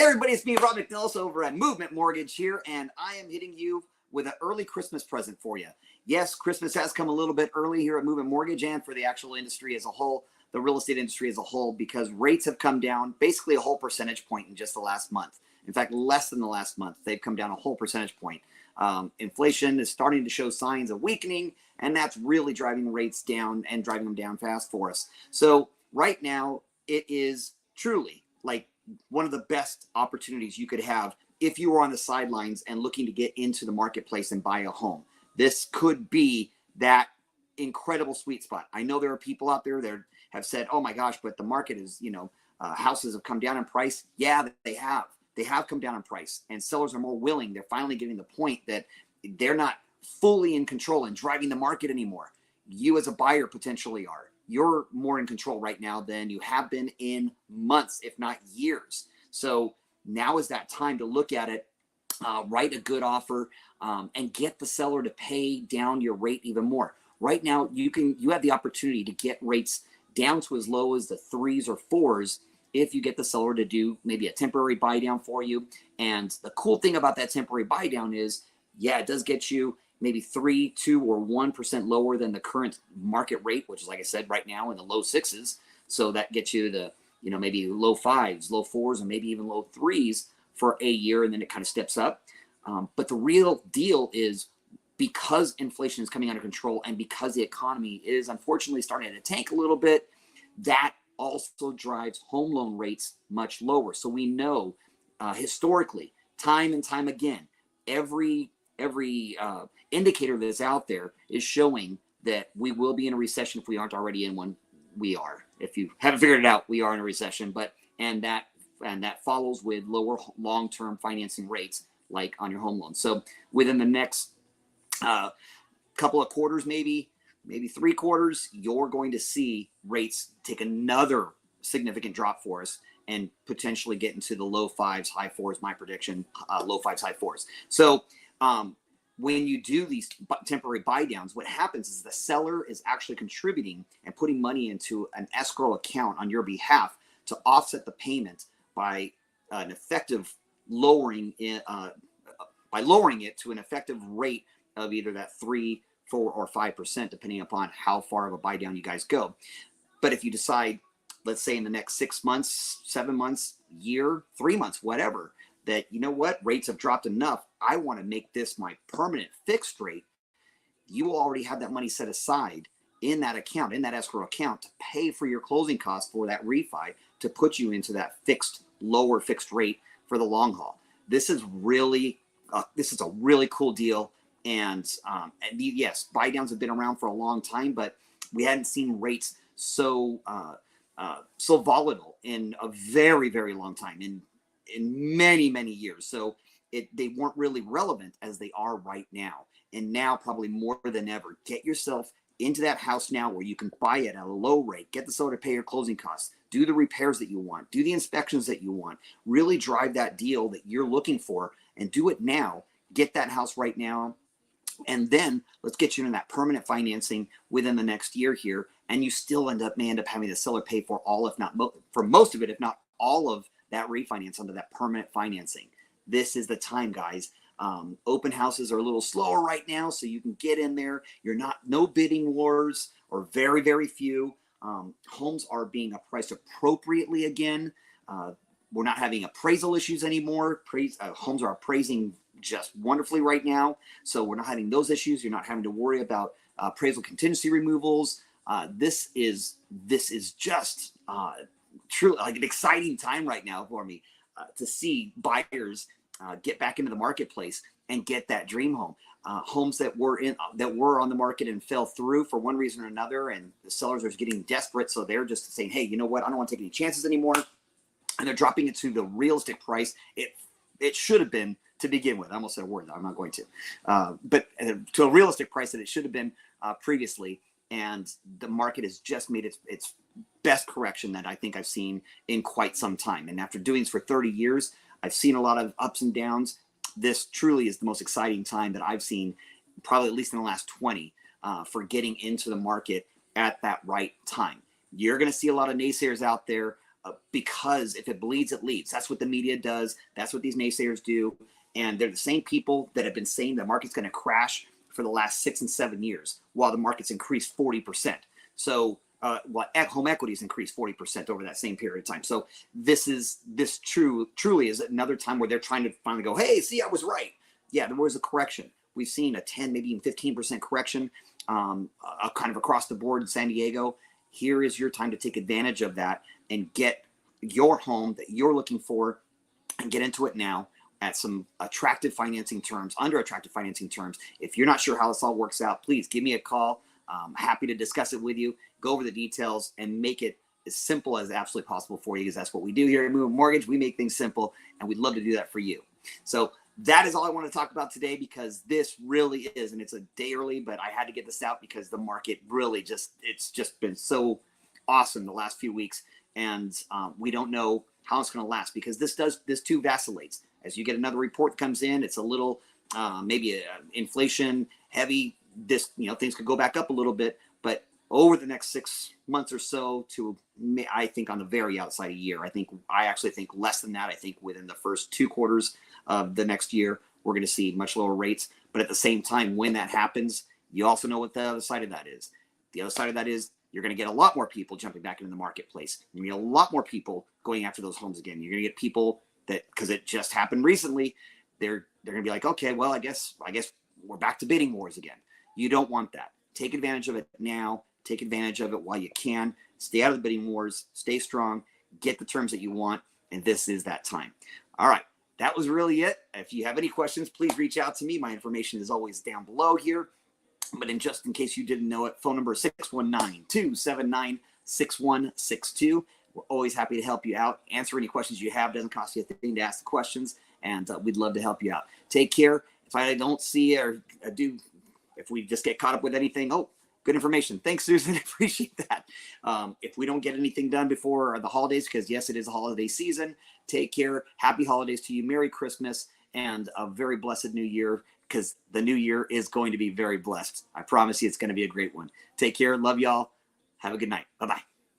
everybody, it's me, Rob McNelis over at Movement Mortgage here, and I am hitting you with an early Christmas present for you. Yes, Christmas has come a little bit early here at Movement Mortgage and for the actual industry as a whole, the real estate industry as a whole, because rates have come down basically a whole percentage point in just the last month. In fact, less than the last month, they've come down a whole percentage point. Inflation is starting to show signs of weakening, and that's really driving rates down and driving them down fast for us. So right now, it is truly like one of the best opportunities you could have if you were on the sidelines and looking to get into the marketplace and buy a home. This could be that incredible sweet spot. I know there are people out there that have said, oh my gosh, but the market is, houses have come down in price. Yeah, they have. They have come down in price, and sellers are more willing. They're finally getting the point that they're not fully in control and driving the market anymore. You as a buyer potentially are. You're more in control right now than you have been in months, if not years. So now is that time to look at it, write a good offer, and get the seller to pay down your rate even more. Right now, you have the opportunity to get rates down to as low as the 3s or 4s if you get the seller to do maybe a temporary buy down for you. And the cool thing about that temporary buy down is, yeah, it does get you maybe 3, 2, or 1% lower than the current market rate, which is, like I said, right now in the low 6s. So that gets you the, maybe low 5s, low 4s, and maybe even low 3s for a year, and then it kind of steps up. But the real deal is, because inflation is coming under control and because the economy is unfortunately starting to tank a little bit, that also drives home loan rates much lower. So we know historically, time and time again, every indicator that's out there is showing that we will be in a recession if we aren't already in one. We are. If you haven't figured it out, we are in a recession. And that follows with lower long-term financing rates, like on your home loan. So within the next couple of quarters, maybe 3 quarters, you're going to see rates take another significant drop for us and potentially get into the low 5s, high 4s. My prediction, low 5s, high 4s. So when you do these temporary buy downs, what happens is the seller is actually contributing and putting money into an escrow account on your behalf to offset the payment by an effective lowering it, by lowering it to an effective rate of either that 3, 4, or 5%, depending upon how far of a buy down you guys go. But if you decide, let's say in the next 6 months, 7 months, year, 3 months, whatever, that, rates have dropped enough, I want to make this my permanent fixed rate, you will already have that money set aside in that account, in that escrow account, to pay for your closing costs for that refi, to put you into that lower fixed rate for the long haul. This is really, this is a really cool deal. And yes, buy downs have been around for a long time, but we hadn't seen rates so volatile in a very, very long time, in many, many years. So they weren't really relevant as they are right now. And now, probably more than ever, get yourself into that house now where you can buy it at a low rate, get the seller to pay your closing costs, do the repairs that you want, do the inspections that you want, really drive that deal that you're looking for, and do it now. Get that house right now. And then let's get you in that permanent financing within the next year here. And you still may end up having the seller pay for all, if not for most of it, if not all of that refinance under that permanent financing. This is the time, guys. Open houses are a little slower right now, so you can get in there. No bidding wars, or very, very few. Homes are being priced appropriately again. We're not having appraisal issues anymore. Homes are appraising just wonderfully right now, so we're not having those issues. You're not having to worry about appraisal contingency removals. This is just truly like an exciting time right now for me to see buyers get back into the marketplace and get that dream home. Homes that were on the market and fell through for one reason or another, and the sellers are getting desperate, so they're just saying, hey, you know what, I don't want to take any chances anymore, and they're dropping it to the realistic price it should have been to begin with. I almost said a word, I'm not going to, but to a realistic price that it should have been previously. And the market has just made its best correction that I think I've seen in quite some time. And after doing this for 30 years, I've seen a lot of ups and downs. This truly is the most exciting time that I've seen, probably at least in the last 20, for getting into the market at that right time. You're going to see a lot of naysayers out there. because if it bleeds, it leads. That's what the media does. That's what these naysayers do. And they're the same people that have been saying the market's going to crash for the last 6 and 7 years, while the market's increased 40%. So home equities increased 40% over that same period of time. So this truly is another time where they're trying to finally go, hey, see, I was right. Yeah, there was a correction. We've seen a 10, maybe even 15% correction kind of across the board in San Diego. Here is your time to take advantage of that and get your home that you're looking for and get into it now at some attractive financing terms, under attractive financing terms. If you're not sure how this all works out, please give me a call. I'm happy to discuss it with you, go over the details, and make it as simple as absolutely possible for you, because that's what we do here at Movement Mortgage. We make things simple, and we'd love to do that for you. So that is all I want to talk about today, because this really is, and it's a day early, but I had to get this out because the market really it's just been so awesome the last few weeks. And we don't know how it's going to last, because this too vacillates. As you get another report comes in, it's a little maybe inflation heavy. Things could go back up a little bit, but over the next 6 months or so to, I think, on the very outside a year, I actually think less than that. I think within the first 2 quarters of the next year, we're going to see much lower rates. But at the same time, when that happens, you also know what the other side of that is. The other side of that is you're going to get a lot more people jumping back into the marketplace. You're going to get a lot more people going after those homes again. You're going to get people that, because it just happened recently, they're going to be like, okay, well, I guess we're back to bidding wars again. You don't want that. Take advantage of it now. Take advantage of it while you can. Stay out of the bidding wars. Stay strong. Get the terms that you want. And this is that time. All right. That was really it. If you have any questions, please reach out to me. My information is always down below here. But just in case you didn't know it, phone number is 619-279-6162. We're always happy to help you out. Answer any questions you have. Doesn't cost you a thing to ask the questions. And we'd love to help you out. Take care. If I don't see or do, if we just get caught up with anything, good information. Thanks, Susan. Appreciate that. If we don't get anything done before the holidays, because yes, it is a holiday season, take care. Happy holidays to you. Merry Christmas and a very blessed new year, because the new year is going to be very blessed. I promise you it's going to be a great one. Take care. Love y'all. Have a good night. Bye-bye.